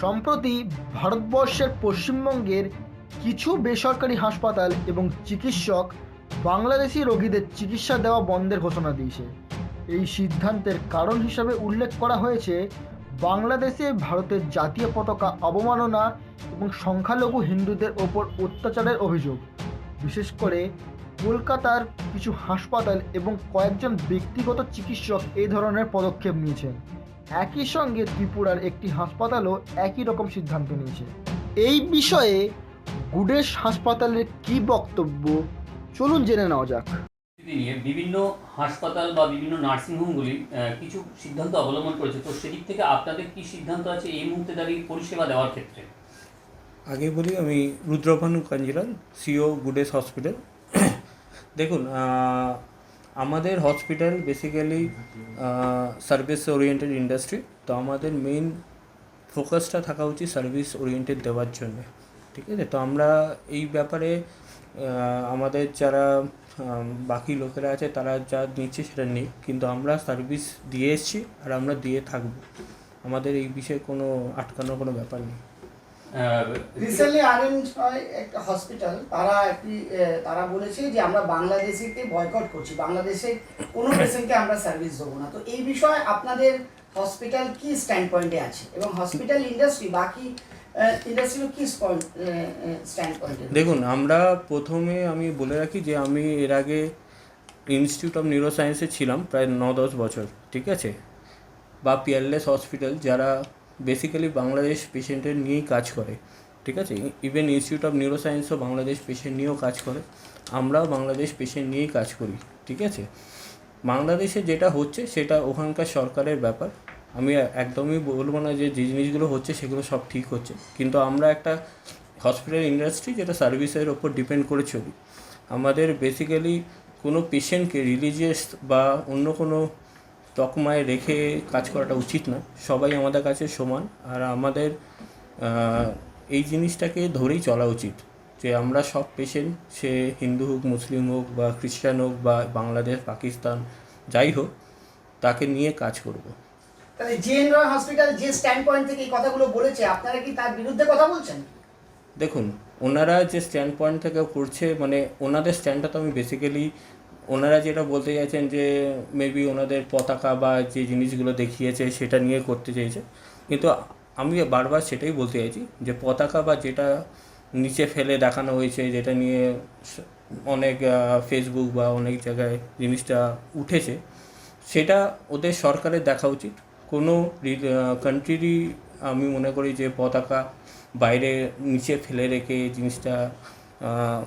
সম্প্রতি ভারতবর্ষের পশ্চিমবঙ্গের কিছু বেসরকারি হাসপাতাল এবং চিকিৎসক বাংলাদেশি রোগীদের চিকিৎসা দেওয়া বন্ধের ঘোষণা দিয়েছে। এই সিদ্ধান্তের কারণ হিসাবে উল্লেখ করা হয়েছে বাংলাদেশে ভারতের জাতীয় পতাকা অবমাননা এবং সংখ্যালঘু হিন্দুদের ওপর অত্যাচারের অভিযোগ। বিশেষ করে কলকাতার কিছু হাসপাতাল এবং কয়েকজন ব্যক্তিগত চিকিৎসক এই ধরনের পদক্ষেপ নিয়েছেন। একই সঙ্গে ত্রিপুরার একটি হাসপাতালও একই রকম সিদ্ধান্ত নিয়েছে। এই বিষয়ে গুডেস হাসপাতালের কী বক্তব্য, চলুন জেনে নেওয়া যাক। নিয়ে বিভিন্ন হাসপাতাল বা বিভিন্ন নার্সিংহোমগুলি কিছু সিদ্ধান্ত অবলম্বন করেছে, তো সেদিক থেকে আপনাদের কি সিদ্ধান্ত আছে এই মুহূর্তে দাঁড়িয়ে পরিষেবা দেওয়ার ক্ষেত্রে? আগে বলি, আমি রুদ্রভানু কাঞ্জিলাল, সিও গুডেস হসপিটাল। দেখুন, আমাদের hospital basically service oriented industry, তো আমাদের মেইন ফোকাসটা থাকা উচিত সার্ভিস ওরিয়েন্টেড দেওয়ার জন্য, ঠিক আছে? তো আমরা এই ব্যাপারে আমাদের যারা বাকি লোকেরা আছে তারা যা নিচ্ছে সেটা নেই, কিন্তু আমরা সার্ভিস দিয়ে এসেছি আর আমরা দিয়ে থাকবো। আমাদের এই বিষয়ে কোনো আটকানোর কোনো ব্যাপার নেই। রিসেন্টলি অ্যারেঞ্জ হয় একটা হসপিটাল, তারা বলেছে যে আমরা বাংলাদেশিকে বয়কট করছি, বাংলাদেশে কোনো পেশেন্টকে আমরা সার্ভিস দেবো না। তো এই বিষয়ে আপনাদের হসপিটাল কি স্ট্যান্ড পয়েন্টে আছে এবং হসপিটাল ইন্ডাস্ট্রি বাকি ইন্ডাস্ট্রির কি স্ট্যান্ড পয়েন্টে? দেখুন, আমরা প্রথমে আমি বলে রাখি যে আমি এর আগে ইনস্টিটিউট অফ নিউরো সায়েন্সে ছিলাম প্রায় 9-10 বছর, ঠিক আছে? বা পিয়ারলেস হসপিটাল, যারা বেসিক্যালি বাংলাদেশ পেশেন্টের নিয়েই কাজ করে, ঠিক আছে? ইভেন ইনস্টিটিউট অফ নিউরো সায়েন্সও বাংলাদেশ পেশেন্ট নিয়েও কাজ করে, আমরাও বাংলাদেশ পেশেন্ট নিয়েই কাজ করি, ঠিক আছে? বাংলাদেশে যেটা হচ্ছে সেটা ওখানকার সরকারের ব্যাপার। আমি একদমই বলবো না যে যে জিনিসগুলো হচ্ছে সেগুলো সব ঠিক হচ্ছে, কিন্তু আমরা একটা হসপিটাল ইন্ডাস্ট্রি যেটা সার্ভিসের ওপর ডিপেন্ড করে চলি। আমাদের বেসিক্যালি কোনো পেশেন্টকে রিলিজিয়াস বা অন্য কোনো তকমায় রেখে কাজ করাটা উচিত না। সবাই আমাদের কাছে সমান, আর আমাদের এই জিনিসটাকে ধরেই চলা উচিত যে আমরা সব পেশেন্ট, সে হিন্দু হোক, মুসলিম হোক বা খ্রিস্টান হোক বা বাংলাদেশ, পাকিস্তান, যাই হোক, তাকে নিয়ে কাজ করব। তাহলে জেএন রয় হসপিটাল যে স্ট্যান্ড পয়েন্ট থেকে এই কথাগুলো বলেছে, আপনারা কি তার বিরুদ্ধে কথা বলছেন? দেখুন, ওনারা যে স্ট্যান্ড পয়েন্ট থেকে করছে, মানে ওনাদের স্ট্যান্ডটা তো আমি বেসিক্যালি, ওনারা যেটা বলতে চাইছেন যে মেবি ওনাদের পতাকা বা যে জিনিসগুলো দেখিয়েছে সেটা নিয়ে করতে চাইছে, কিন্তু আমি বারবার সেটাই বলতে চাইছি যে পতাকা বা যেটা নিচে ফেলে দেখানো হয়েছে, যেটা নিয়ে অনেক ফেসবুক বা অনেক জায়গায় জিনিসটা উঠেছে, সেটা ওদের সরকারের দেখা উচিত। কোনো কান্ট্রিরই আমি মনে করি যে পতাকা বাইরে নিচে ফেলে রেখে জিনিসটা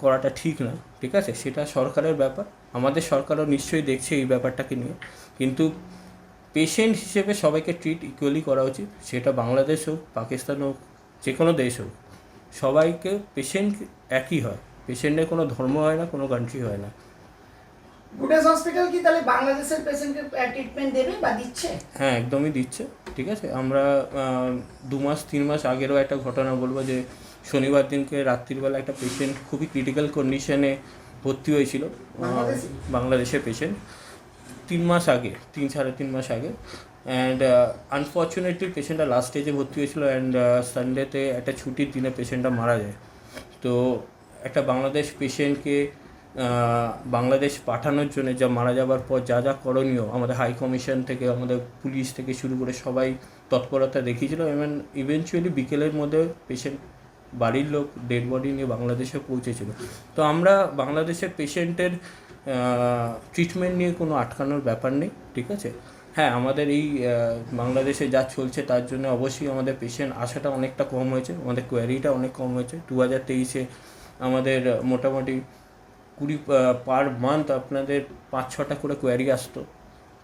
করাটা ঠিক না, ঠিক আছে? সেটা সরকারের ব্যাপার। আমাদের সরকারও নিশ্চয়ই দেখছে এই ব্যাপারটাকে নিয়ে, কিন্তু পেশেন্ট হিসেবে সবাইকে ট্রিট ইকুয়ালি করা উচিত, সেটা বাংলাদেশ হোক, পাকিস্তান হোক, যে কোনো দেশ হোক, সবাইকে পেশেন্ট একই হয়। পেশেন্টের কোনো ধর্ম হয় না, কোনো কান্ট্রি হয় না। গুডেস হসপিটাল কি তাহলে বাংলাদেশের পেশেন্টকে ট্রিটমেন্ট দেবে বা দিচ্ছে? হ্যাঁ, একদমই দিচ্ছে, ঠিক আছে? আমরা 2-3 মাস আগেরও একটা ঘটনা বলবো যে শনিবার দিনকে রাত্রিবেলা একটা পেশেন্ট খুবই ক্রিটিক্যাল কন্ডিশনে ভর্তি হয়েছিল, বাংলাদেশের পেশেন্ট, 3-3.5 মাস আগে। অ্যান্ড আনফর্চুনেটলি পেশেন্টটা লাস্ট স্টেজে ভর্তি হয়েছিল, অ্যান্ড সানডেতে একটা ছুটির দিনে পেশেন্টটা মারা যায়। তো একটা বাংলাদেশ পেশেন্টকে বাংলাদেশ পাঠানোর জন্য যা মারা যাবার পর যা যা করণীয়, আমাদের হাই কমিশন থেকে, আমাদের পুলিশ থেকে শুরু করে সবাই তৎপরতা দেখিয়েছিল, এবং ইভেনচুয়ালি বিকেলের মধ্যে পেশেন্ট বাড়ির লোক ডেড বডি নিয়ে বাংলাদেশে পৌঁছেছিল। তো আমরা বাংলাদেশের পেশেন্টের ট্রিটমেন্ট নিয়ে কোনো আটকানোর ব্যাপার নেই, ঠিক আছে? হ্যাঁ, আমাদের এই বাংলাদেশে যা চলছে তার জন্য অবশ্যই আমাদের পেশেন্ট আসাটা অনেকটা কম হয়েছে, আমাদের কোয়ারিটা অনেক কম হয়েছে। 2023-এ আমাদের মোটামুটি 20 পার মান্থ আপনাদের 5-6টা করে কোয়ারি আসতো,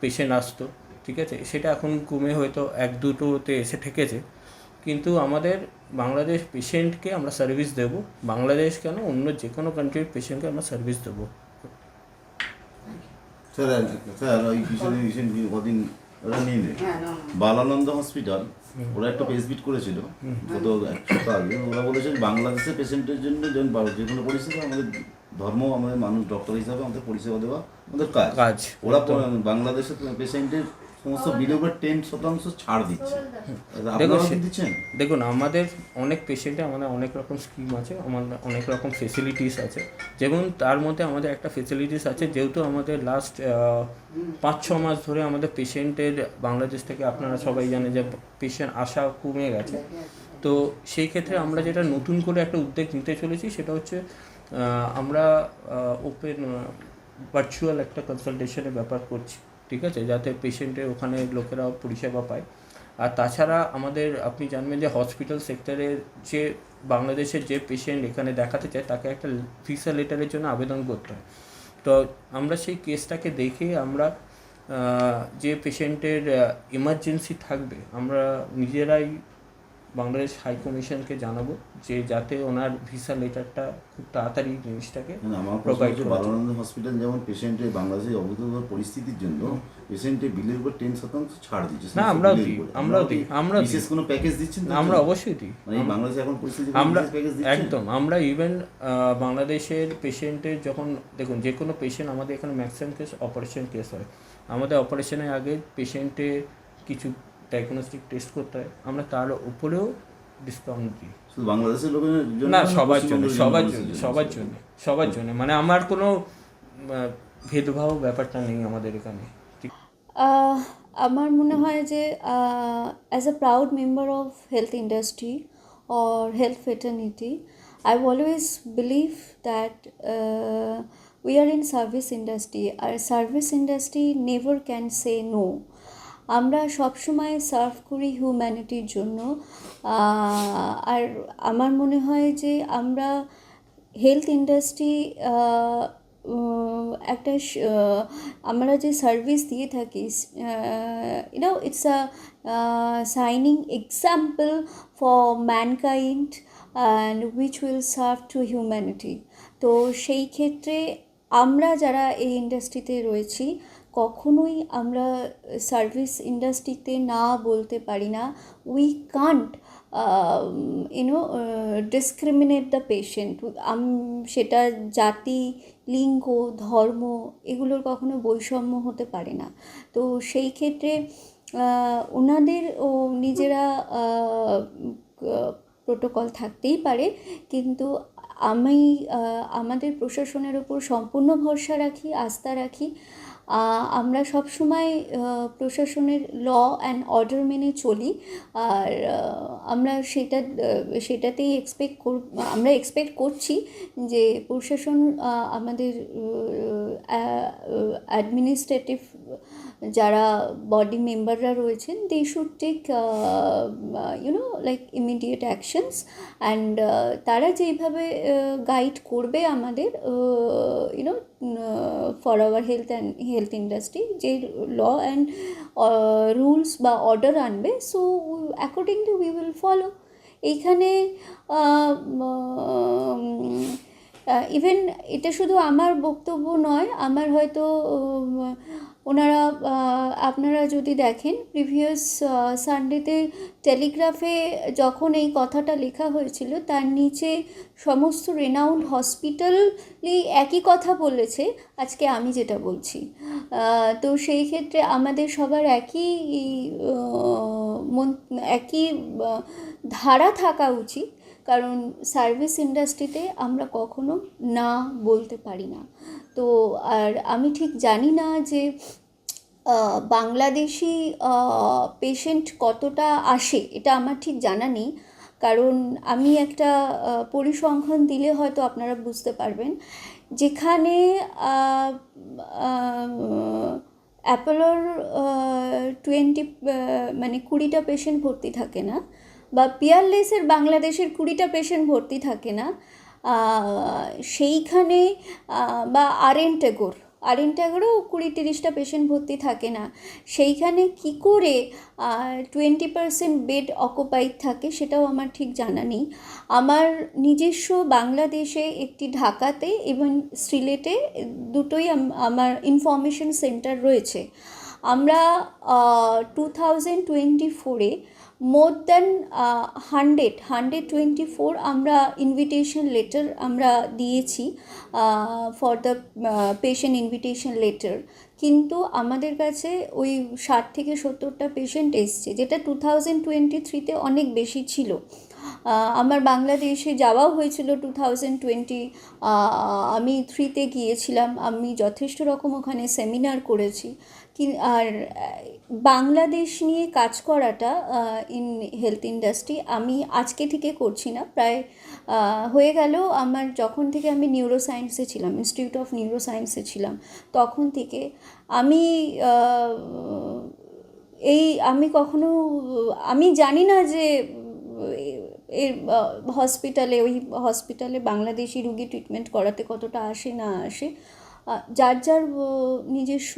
পেশেন্ট আসতো, ঠিক আছে? সেটা এখন কমে হয়তো 1-2টোতে এসে ঠেকেছে, কিন্তু আমাদের বাংলাদেশ পেশেন্টকে আমরা সার্ভিস দেবো। বাংলাদেশ কেন, অন্য যে কোনো কান্ট্রির পেশেন্টকে আমরা সার্ভিস দেবো। স্যার ওই রিসেন্ট কদিন ওরা নিয়ে নেই বালানন্দ হসপিটাল, ওরা একটা প্রেস মিট করেছিল গত 1 সপ্তাহ আগে। ওরা বলেছে বাংলাদেশের পেশেন্টের জন্য যে কোনো পরিষেবা, আমাদের ধর্ম, আমাদের মানুষ ডক্টর হিসাবে আমাদের পরিষেবা দেওয়া আমাদের কাজ। ওরা বাংলাদেশের পেশেন্টের সমস্ত বিলের উপর 10% ছাড় দিচ্ছে। দেখুন আপনারা কি দিচ্ছেন? দেখুন আমাদের অনেক পেশেন্টে আমাদের অনেক রকম স্কিম আছে, আমাদের অনেক রকম ফেসিলিটিস আছে। যেমন তার মধ্যে আমাদের একটা ফেসিলিটিস আছে, যেহেতু আমাদের লাস্ট 5-6 মাস ধরে আমাদের পেশেন্টের বাংলাদেশ থেকে আপনারা সবাই জানে যে পেশেন্ট আসা কমে গেছে। তো সেই ক্ষেত্রে আমরা যেটা নতুন করে একটা উদ্যোগ নিতে চলেছি সেটা হচ্ছে আমরা ওপেন ভার্চুয়াল একটা কনসালটেশনের ব্যাপার করছি, ঠিক আছে, যাতে পেশেন্টের ওখানে লোকেরা পরিষেবা পায়। আর তাছাড়া আমাদের আপনি জানবেন যে হসপিটাল সেক্টরের যে বাংলাদেশের যে পেশেন্ট এখানে দেখাতে চায় তাকে একটা ভিসা লেটারের জন্য আবেদন করতে হয়। তো আমরা সেই কেসটাকে দেখে আমরা যে পেশেন্টের ইমার্জেন্সি থাকবে আমরা নিজেরাই বাংলাদেশ হাই কমিশনকে জানাবো যে যাতে ওনার ভিসা লেটারটা খুব তাড়াতাড়ি জিনিসটাকে আমার প্রোভাইড প্রশ্ন হচ্ছে, করা যায়। বালানন্দ হসপিটাল যেমন পেশেন্টের বাংলাদেশের অভূতপূর্ব পরিস্থিতির জন্য পেশেন্টের বিলের উপর 10% ছাড় দিচ্ছে। না, আমরাও দিই, আমরাও দিই, আমরাও দিই। বিশেষ কোনো প্যাকেজ দিচ্ছেন? আমরা অবশ্যই দিই। মানে এই বাংলাদেশে এখন পরিস্থিতি আমরা প্যাকেজ দিচ্ছেন? একদম, আমরা ইভেন বাংলাদেশের পেশেন্টের যখন দেখুন যে কোনো পেশেন্ট আমাদের এখানে ম্যাক্সিমাম কেস অপারেশন কেস হয়, আমাদের অপারেশনের আগে পেশেন্টের কিছু ডায়াগনস্টিক টেস্ট করতে হয়, আমরা তার উপরেও ডিসকাউন্ট দিই। শুধু বাংলাদেশের লোকের জন্য না, না, সবার জন্য, পশ্চিমবঙ্গের সবার মানুষের জন্য, সবার জন্য, সবার জন্য, মানে আমার কোনো ভেদভাব ব্যাপারটা নেই আমাদের এখানে। আমার মনে হয় যে as a proud member of health industry or health fraternity, I've always believed that we are in service industry. Our service industry never can say no. আমরা সবসময় সার্ভ করি হিউম্যানিটির জন্য। আর আমার মনে হয় যে আমরা হেলথ ইন্ডাস্ট্রি একটা আমরা যে সার্ভিস দিয়ে থাকি, it's a shining example for mankind and which will serve two humanity. তো সেই ক্ষেত্রে আমরা যারা এই ইন্ডাস্ট্রিতে রয়েছি কখনোই আমরা সার্ভিস ইন্ডাস্ট্রিতে না বলতে পারি না। We can't discriminate the patient. সেটা জাতি, লিঙ্গ, ধর্ম এগুলোর কখনো বৈষম্য হতে পারে না। তো সেই ক্ষেত্রে ওনাদের নিজেরা প্রোটোকল থাকতেই পারে, কিন্তু আমি আমাদের প্রশাসনের ওপর সম্পূর্ণ ভরসা রাখি, আস্থা রাখি। আমরা সবসময় প্রশাসনের ল অ্যান্ড অর্ডার মেনে চলি। আর আমরা সেটাতেই আমরা এক্সপেক্ট করছি যে প্রশাসন আমাদের অ্যাডমিনিস্ট্রেটিভ যারা বডি মেম্বাররা রয়েছেন, they should take like immediate actions. And তারা যেইভাবে গাইড করবে আমাদের ফর আওয়ার হেলথ ইন্ডাস্ট্রি, যে ল অ্যান্ড রুলস বা অর্ডার আনবে, so accordingly we will follow. এইখানে ইভেন এটা শুধু আমার বক্তব্য নয়, আমার হয়তো আপনারা যদি দেখেন প্রিভিয়াস সানডেতে টেলিগ্রাফে যখন এই কথাটা লেখা হয়েছিল, তার নিচে সমস্ত রেনাউন্ড হসপিটালই একই কথা বলেছে আজকে আমি যেটা বলছি। তো সেই ক্ষেত্রে আমাদের সবার একই ধারা থাকা উচিত, কারণ সার্ভিস ইন্ডাস্ট্রিতে আমরা কখনো না বলতে পারি না। তো আর আমি ঠিক জানি না যে বাংলাদেশি পেশেন্ট কতটা আসে, এটা আমার ঠিক জানা নেই। কারণ আমি একটা পরিসংখ্যান দিলে হয়তো আপনারা বুঝতে পারবেন। যেখানে অ্যাপোলোর 20টা পেশেন্ট ভর্তি থাকে না, বা পিয়ারলেসের বাংলাদেশের 20টা পেশেন্ট ভর্তি থাকে না, সেইখানে বা আরএন-টেগোরও 20-30টা পেশেন্ট ভর্তি থাকে না, সেইখানে কি করে 20% বেড অকুপাইড থাকে সেটাও আমার ঠিক জানা নেই। আমার নিজস্ব বাংলাদেশে একটি ঢাকাতে এবং সিলেটে দুটোই আমার ইনফরমেশন সেন্টার রয়েছে। আমরা 2024-এ মোর দ্যান 124 আমরা ইনভিটেশন লেটার আমরা দিয়েছি for the patient invitation letter, কিন্তু আমাদের কাছে ওই 60 থেকে 70টা পেশেন্ট এসছে, যেটা 2023-তে অনেক বেশি ছিল। আমার বাংলাদেশে যাওয়াও হয়েছিল 2020, আমি 3তে গিয়েছিলাম, আমি যথেষ্ট রকম ওখানে সেমিনার করেছি। আর বাংলাদেশ নিয়ে কাজ করাটা ইন হেলথ ইন্ডাস্ট্রি আমি আজকে থেকে করছি না, প্রায় হয়ে গেল আমার যখন থেকে আমি নিউরোসায়েন্সে ছিলাম, ইনস্টিটিউট অফ নিউরোসায়েন্সে ছিলাম, তখন থেকে আমি আমি জানি না যে এর হসপিটালে বাংলাদেশি রুগী ট্রিটমেন্ট করাতে কতটা আসে না আসে, যার যার নিজস্ব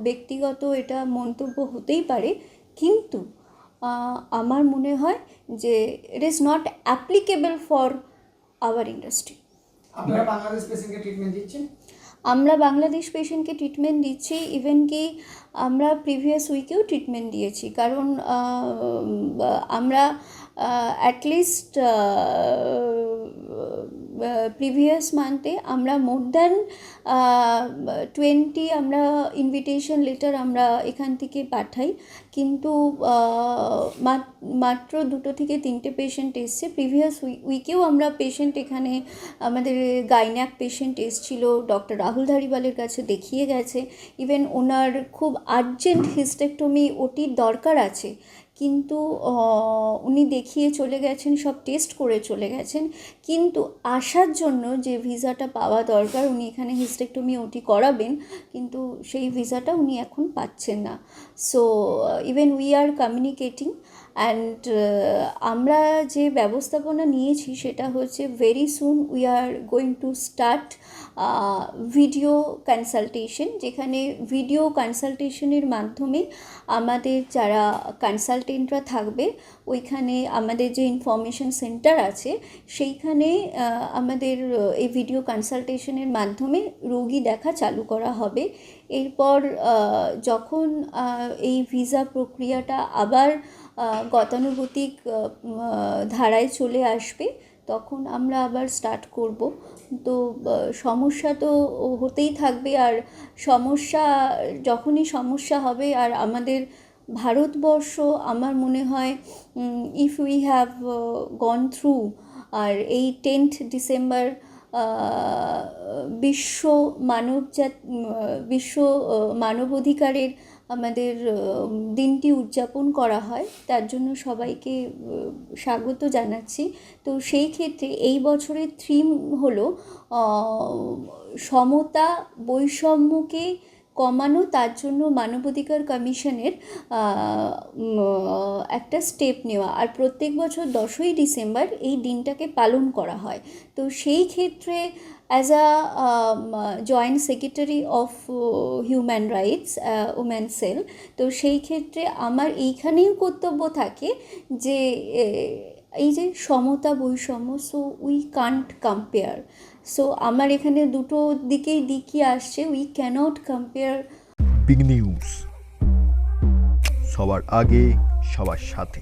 ব্যক্তিগত এটা মন্তব্য হতেই পারে, কিন্তু আমার মনে হয় যে it is not applicable for our industry. আপনারা বাংলাদেশ পেশেন্টকে ট্রিটমেন্ট দিচ্ছেন? আমরা বাংলাদেশ পেশেন্টকে ট্রিটমেন্ট দিচ্ছি, ইভেন কি আমরা প্রিভিয়াস উইকেও ট্রিটমেন্ট দিয়েছি, কারণ আমরা অ্যাটলিস্ট প্রিভিয়াস মান্থে আমরা মোর দ্যান 20 আমরা ইনভিটেশন লেটার আমরা এখান থেকে পাঠাই, কিন্তু মাত্র 2 থেকে 3টে পেশেন্ট এসছে। প্রিভিয়াস উইকেও আমরা পেশেন্ট এখানে আমাদের গাইন্যাক পেশেন্ট এসছিল, ডক্টর রাহুল ধারিওয়ালের কাছে দেখিয়ে গেছে, ইভেন ওনার খুব আর্জেন্ট হিস্টেক্টমি ওটির দরকার আছে, কিন্তু উনি দেখিয়ে চলে গেছেন, সব টেস্ট করে চলে গেছেন, কিন্তু আসার জন্য যে ভিসাটা পাওয়া দরকার, উনি এখানে হিস্টেক্টমি ওটি করাবেন, কিন্তু সেই ভিসাটা উনি এখন পাচ্ছেন না। So even we are communicating, and আমরা যে ব্যবস্থাপনা নিয়েছি সেটা হচ্ছে very soon we are going to start video consultation, যেখানে ভিডিও কনসালটেশনের মাধ্যমে আমাদের যারা কনসালটেন্টরা থাকবে ওইখানে আমাদের যে ইনফরমেশন সেন্টার আছে সেইখানে আমাদের এই ভিডিও কনসালটেশনের মাধ্যমে রোগী দেখা চালু করা হবে। এরপর যখন এই ভিসা প্রক্রিয়াটা আবার গতানুগতিক ধারায় চলে আসবে তখন আমরা আবার স্টার্ট করব। তো সমস্যা তো হতেই থাকবে, আর যখনই সমস্যা হবে, আর আমাদের ভারতবর্ষ আমার মনে হয় if we have gone through, আর এই 10th ডিসেম্বর বিশ্ব মানবাধিকারের আমাদের দিনটি উদযাপন করা হয়, তার জন্য সবাইকে স্বাগত জানাচ্ছি। তো সেই ক্ষেত্রে এই বছরের থিম হলো সমতা বৈষম্যকে কমানো, তার জন্য মানবাধিকার কমিশনের একটা স্টেপ নেওয়া, আর প্রত্যেক বছর 10ই ডিসেম্বর এই দিনটাকে পালন করা হয়। তো সেই ক্ষেত্রে as a joint secretary of human rights women sell, তো সেই ক্ষেত্রে আমার এইখানেই কর্তব্য থাকে যে এই যে সমতা বৈষম্য, so we can't compare. So আমার এখানে দুটো দিকই আসছে, we cannot compare. Big news, সবার আগে সবার সাথে।